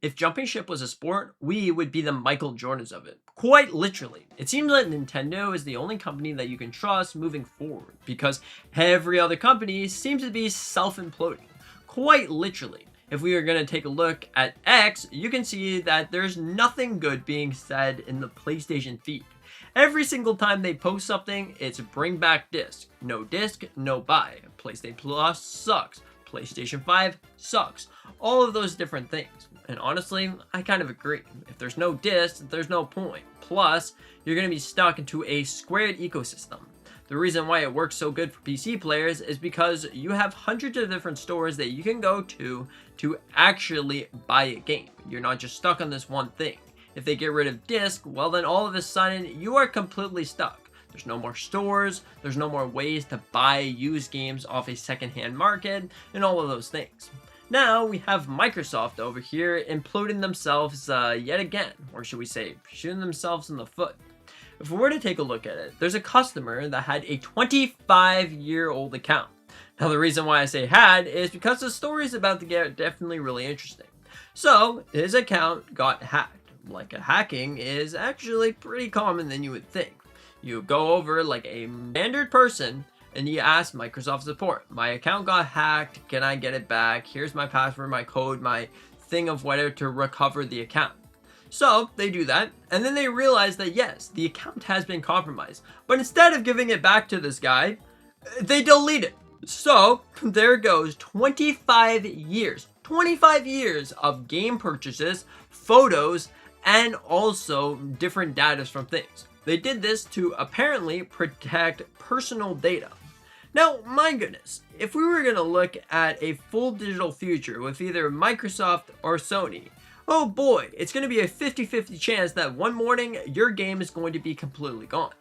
If jumping ship was a sport, we would be the Michael Jordans of it. Quite literally. It seems that Nintendo is the only company that you can trust moving forward because every other company seems to be self-imploding. Quite literally. If we are going to take a look at X, you can see that there's nothing good being said in the PlayStation feed. Every single time they post something, it's bring back disc. No disc, no buy. PlayStation Plus sucks. PlayStation 5 sucks. All of those different things. And honestly, I kind of agree. If there's no disc, there's no point. Plus, you're going to be stuck into a squared ecosystem. The reason why it works so good for PC players is because you have hundreds of different stores that you can go to actually buy a game. You're not just stuck on this one thing. If they get rid of disc, well then all of a sudden you are completely stuck. There's no more stores, there's no more ways to buy used games off a secondhand market, and all of those things. Now we have Microsoft over here imploding themselves yet again, or should we say, shooting themselves in the foot. If we were to take a look at it, there's a customer that had a 25-year-old account. Now the reason why I say had is because the story is about to get definitely really interesting. So his account got hacked. Like hacking is actually pretty common than you would think. You go over like a standard person and you ask Microsoft support. My account got hacked. Can I get it back? Here's my password, my code, my thing of whether to recover the account. So they do that, and then they realize that yes, the account has been compromised. But instead of giving it back to this guy, they delete it. So there goes 25 years. 25 years of game purchases, photos, and also different data from things. They did this to apparently protect personal data. Now, my goodness, if we were going to look at a full digital future with either Microsoft or Sony, oh boy, it's going to be a 50-50 chance that one morning your game is going to be completely gone.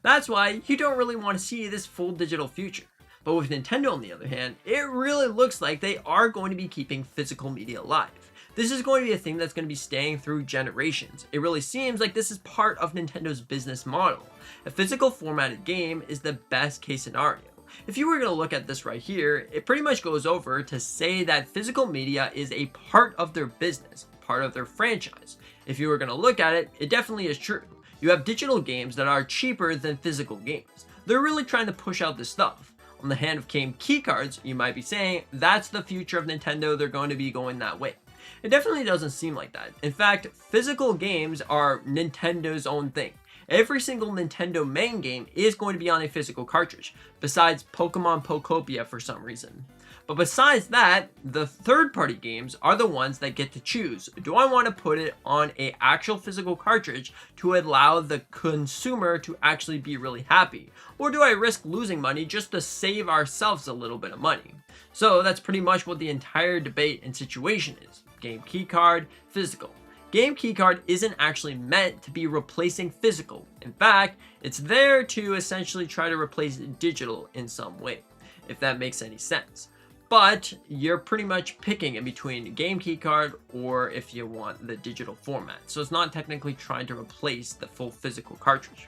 That's why you don't really want to see this full digital future. But with Nintendo on the other hand, it really looks like they are going to be keeping physical media alive. This is going to be a thing that's going to be staying through generations. It really seems like this is part of Nintendo's business model. A physical formatted game is the best case scenario. If you were going to look at this right here, it pretty much goes over to say that physical media is a part of their business, part of their franchise. If you were going to look at it, it definitely is true. You have digital games that are cheaper than physical games. They're really trying to push out this stuff. On the hand of game keycards, you might be saying, that's the future of Nintendo, they're going to be going that way. It definitely doesn't seem like that. In fact, physical games are Nintendo's own thing. Every single Nintendo main game is going to be on a physical cartridge, besides Pokémon Pokopia for some reason. But besides that, the third-party games are the ones that get to choose. Do I want to put it on an actual physical cartridge to allow the consumer to actually be really happy? Or do I risk losing money just to save ourselves a little bit of money? So that's pretty much what the entire debate and situation is. Game keycard, physical. Game keycard isn't actually meant to be replacing physical. In fact, it's there to essentially try to replace digital in some way, if that makes any sense. But you're pretty much picking in between game keycard or if you want the digital format. So it's not technically trying to replace the full physical cartridge.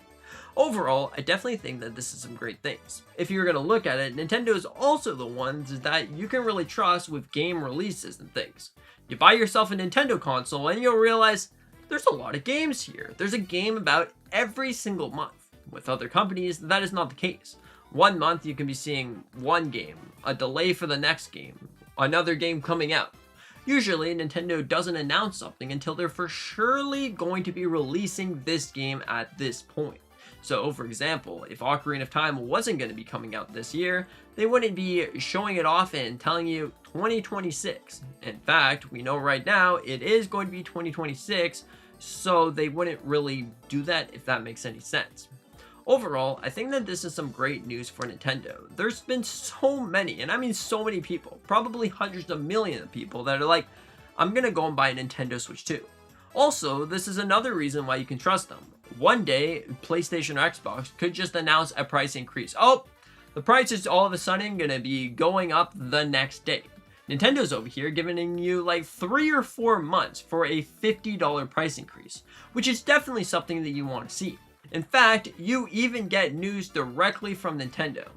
Overall, I definitely think that this is some great things. If you're going to look at it, Nintendo is also the ones that you can really trust with game releases and things. You buy yourself a Nintendo console and you'll realize there's a lot of games here. There's a game about every single month. With other companies, that is not the case. One month you can be seeing one game, a delay for the next game, another game coming out. Usually, Nintendo doesn't announce something until they're for surely going to be releasing this game at this point. So, for example, if Ocarina of Time wasn't going to be coming out this year, they wouldn't be showing it off and telling you 2026. In fact, we know right now it is going to be 2026, so they wouldn't really do that if that makes any sense. Overall, I think that this is some great news for Nintendo. There's been so many, and I mean so many people, probably hundreds of millions of people that are like, I'm going to go and buy a Nintendo Switch 2. Also, this is another reason why you can trust them. One day, PlayStation or Xbox could just announce a price increase. Oh, the price is all of a sudden going to be going up the next day. Nintendo's over here giving you like 3 or 4 months for a $50 price increase, which is definitely something that you want to see. In fact, you even get news directly from Nintendo.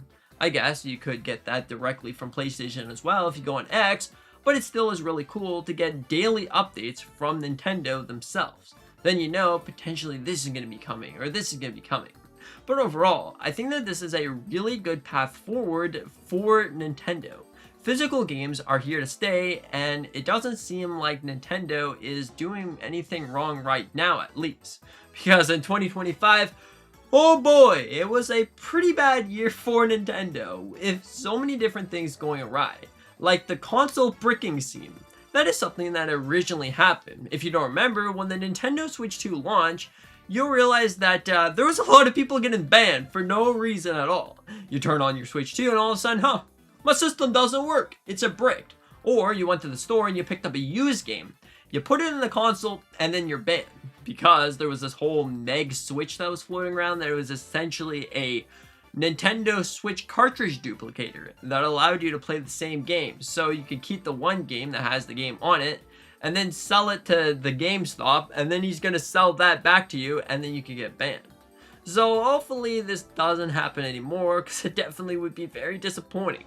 I guess you could get that directly from PlayStation as well if you go on X, but it still is really cool to get daily updates from Nintendo themselves. Then you know potentially this is going to be coming or this is going to be coming. But overall, I think that this is a really good path forward for Nintendo. Physical games are here to stay, and it doesn't seem like Nintendo is doing anything wrong right now, at least. Because in 2025, oh boy, it was a pretty bad year for Nintendo, with so many different things going awry. Like the console bricking scene. That is something that originally happened. If you don't remember, when the Nintendo Switch 2 launched, you'll realize that there was a lot of people getting banned for no reason at all. You turn on your Switch 2 and all of a sudden, my system doesn't work, it's a bricked. Or you went to the store and you picked up a used game. You put it in the console and then you're banned. Because there was this whole Meg Switch that was floating around that it was essentially a Nintendo Switch cartridge duplicator that allowed you to play the same game. So you could keep the one game that has the game on it and then sell it to the GameStop, and then he's going to sell that back to you and then you can get banned. So hopefully this doesn't happen anymore, because it definitely would be very disappointing.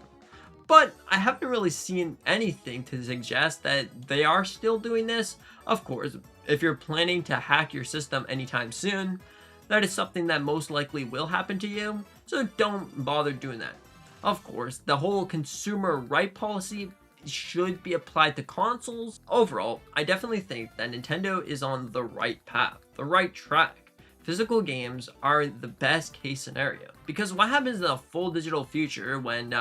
But I haven't really seen anything to suggest that they are still doing this. Of course, if you're planning to hack your system anytime soon, that is something that most likely will happen to you, so don't bother doing that. Of course, the whole consumer right policy should be applied to consoles. Overall, I definitely think that Nintendo is on the right path, the right track. Physical games are the best case scenario, because what happens in a full digital future when,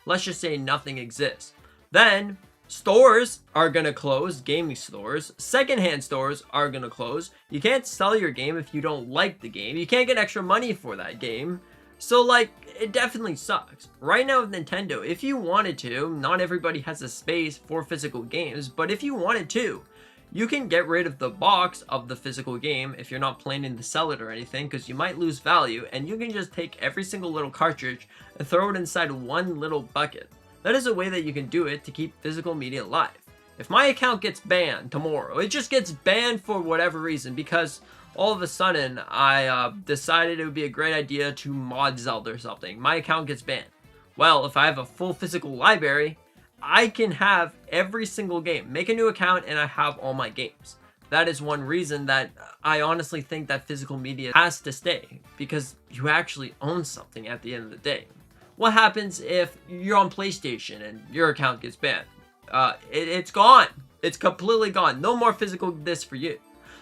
let's just say, nothing exists? Then stores are gonna close, gaming stores, secondhand stores are gonna close. You can't sell your game if you don't like the game. You can't get extra money for that game. So like, it definitely sucks. Right now with Nintendo, if you wanted to, not everybody has a space for physical games, but if you wanted to, you can get rid of the box of the physical game if you're not planning to sell it or anything, because you might lose value, and you can just take every single little cartridge and throw it inside one little bucket. That is a way that you can do it to keep physical media alive. If my account gets banned tomorrow, it just gets banned for whatever reason, because all of a sudden I decided it would be a great idea to mod Zelda or something. My account gets banned. Well, if I have a full physical library, I can have every single game. Make a new account and I have all my games. That is one reason that I honestly think that physical media has to stay, because you actually own something at the end of the day. What happens if you're on PlayStation and your account gets banned? It's gone. It's completely gone. No more physical disc for you.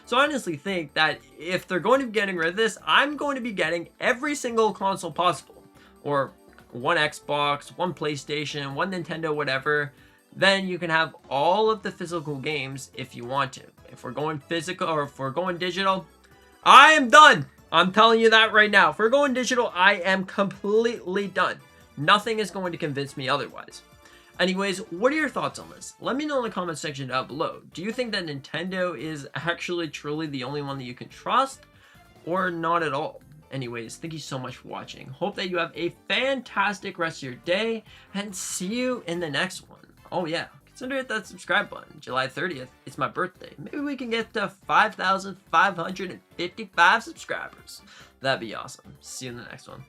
So I honestly think that if they're going to be getting rid of this, I'm going to be getting every single console possible. Or one Xbox, one PlayStation, one Nintendo, whatever. Then you can have all of the physical games if you want to. If we're going physical or if we're going digital, I am done. I'm telling you that right now. If we're going digital, I am completely done. Nothing is going to convince me otherwise. Anyways, what are your thoughts on this? Let me know in the comment section down below. Do you think that Nintendo is actually truly the only one that you can trust, or not at all? Anyways, thank you so much for watching. Hope that you have a fantastic rest of your day, and see you in the next one. Oh yeah, consider it that subscribe button. July 30th, it's my birthday. Maybe we can get to 5,555 subscribers. That'd be awesome. See you in the next one.